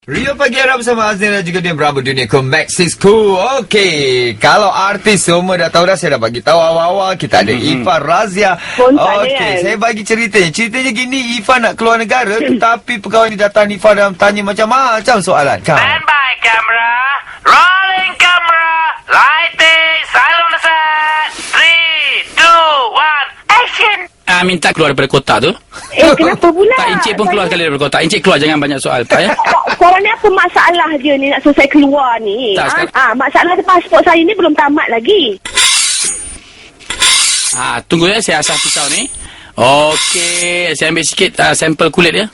Rio Pagi Era bersama Aznin dan juga dia beraba dunia ke Maxisku. Okey, kalau artis semua dah tahu dah, saya dah bagi tahu awal-awal kita ada Ifa Razia. Okey, saya bagi ceritanya. Ceritanya gini, Ifa nak keluar negara tetapi pegawai ni datang Ifa dan tanya macam-macam soalan. Kan? Standby camera, rolling camera, lighting, silent on the set. 3, 2, 1, action. Minta keluar daripada kotak tu. Kenapa pula? Tak, Encik pun keluar sekali daripada kotak. Encik keluar, jangan banyak soal, tak ya? Korang ni apa masalah dia ni nak suruh saya keluar ni? Tak, masalah pasport saya ni belum tamat lagi. Tunggu ya, saya asah pisau ni. Okey, saya ambil sikit sampel kulit ya.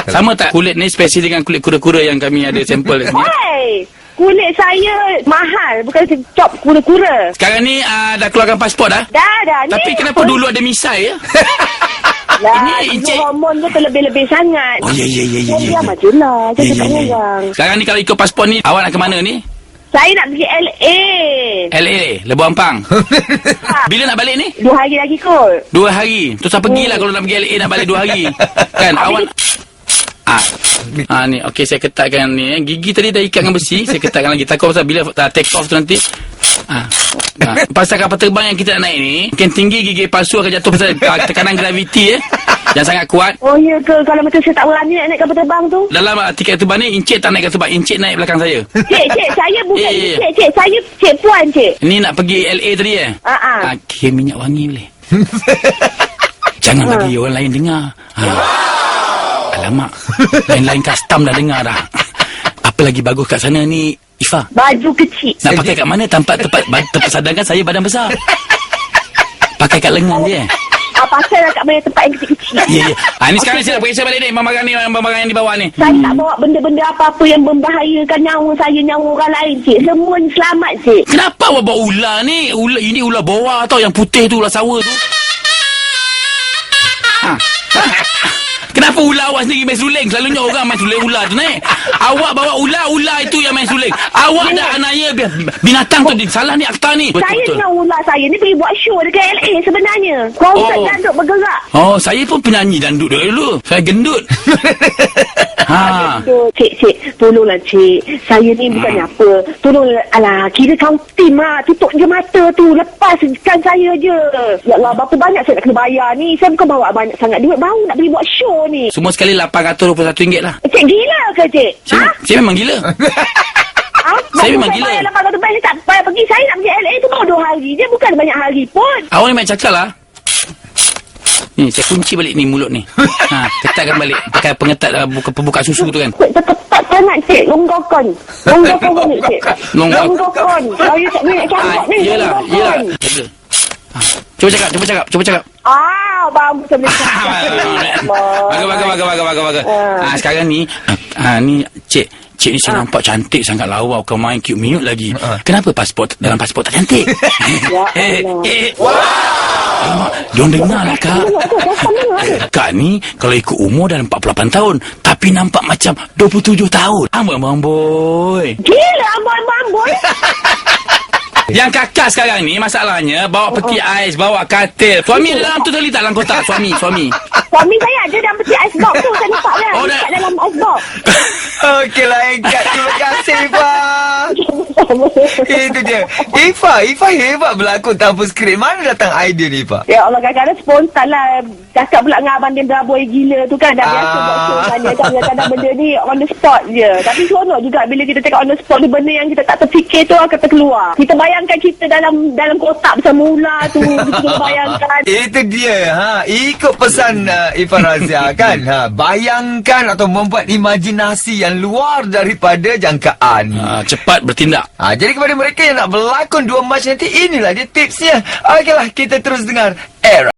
Sama tak kulit ni spesies dengan kulit kura-kura yang kami ada sampel ni? Hei, kulit saya mahal, bukan cop kura-kura. Sekarang ni dah keluarkan pasport dah? Dah. Tapi ni kenapa dulu ada misai ya? ini Encik hormon tu terlebih-lebih sangat. Oh, ya. Dia maju lah. Saya cakap orang. Sekarang ni kalau ikut pasport ni, awak nak ke mana ni? Saya nak pergi LA. LA, Lebuh Ampang. Bila nak balik ni? 2 hari lagi kot. 2 hari. Terus pergilah kalau nak pergi LA nak balik 2 hari. Kan awak ni okey, saya ketatkan ni gigi tadi dah ikat dengan besi, saya ketatkan lagi takut pasal bila take off tu nanti pasal kapal terbang yang kita nak naik ni mungkin tinggi, gigi palsu akan jatuh pasal tekanan graviti yang sangat kuat. Oh ya ke? Kalau macam saya tak berani nak naik kapal terbang tu. Dalam tiket terbang ni Encik tak naik kapal terbang, Encik naik belakang saya. Cik, saya bukan Cik, saya Cik Puan, Cik. Ni nak pergi LA tadi Kira minyak wangi boleh? Jangan bagi orang lain dengar. Alamak, lain-lain custom dah dengar dah. Apa lagi bagus kat sana ni, Ifa? Baju kecil. Nak pakai kat mana? Tempat sedangkan saya badan besar. Pakai kat lengan je. Pakai lah kat mana tempat yang kecil-kecil. Ya. Ni sekarang saya nak pergi balik ni. Barang yang dibawa ni. Saya tak bawa benda-benda apa-apa yang membahayakan nyawa saya, nyawa orang lain, Cik. Semuanya selamat, Cik. Kenapa awak bawa ular ni? Ini ular boa tau, yang putih tu, ular sawa tu. Kenapa ular awak sendiri main suling? Selalunya orang main suling ular tu naik. Awak bawa ular itu yang main suling. Awak dah anaya binatang tu. Salah ni akta ni. Saya dengan ular saya ni pergi buat show dekat LA sebenarnya. Konsert dandut bergerak. Oh, saya pun penyanyi dandut dulu. Saya gendut. Cik, tolonglah Cik. Saya ni bukannya apa. Tolonglah, kira kau tim lah. Tutup je mata tu. Lepaskan saya je. Ya Allah, berapa banyak saya nak kena bayar ni. Saya bukan bawa banyak sangat duit. Baru nak pergi buat show ni. Semua sekali RM821 lah. Cik gila ke Cik? Saya memang gila. Saya memang gila. Saya bayar RM800 saya tak payah pergi. Saya nak pergi LA tu baru 2 hari je. Bukan banyak hari pun. Awak ni main cakap lah. Ni, saya kunci balik ni mulut ni. Ketatkan balik. Pakai pengetat pembuka susu tu kan. Tepat sangat Cik. Longgokon banyak Cik. Longgokon. Saya tak boleh nak cakap ni. Yelah. Cuba cakap. Bagus boleh cakap. Bagus. Sekarang ni, Cik ni saya nampak cantik sangat lawa. Kau main cute minute lagi. Kenapa dalam pasport tak cantik? Alamak, diorang dengar lah Kak. Kak ni kalau ikut umur dalam 48 tahun tapi nampak macam 27 tahun. Amboi. Gila amboi. Yang kakak sekarang ni masalahnya bawa peti ais, bawa katil. Suami dalam tu tadi tak dalam kotak. Suami saya ada dalam peti ais box tu. Saya nampak lah. Dekat dalam ais box. Okeylah, Engkat. Terima kasih, Ifa. Itu dia. Ifa hebat berlakon tanpa skrip. Mana datang idea ni, Ifa? Ya Allah, kadang-kadang spontan lah. Cakap pula dengan abang dia beraboi gila tu kan. Dah biasa buat show mana. Kadang-kadang benda ni on the spot je. Tapi seronok juga bila kita cakap on the spot ni, benda yang kita tak terfikir tu akan terkeluar. Kita bayangkan kita dalam kotak bersama ular tu. Kita bayangkan. Itu dia. Ikut pesan Ifa Razia kan. Bayangkan atau membuat imajinasi yang luar daripada jangkaan. Cepat bertindak. Jadi kepada mereka yang nak berlakon 2 Mac nanti, inilah dia tipsnya. Okeylah, kita terus dengar Era.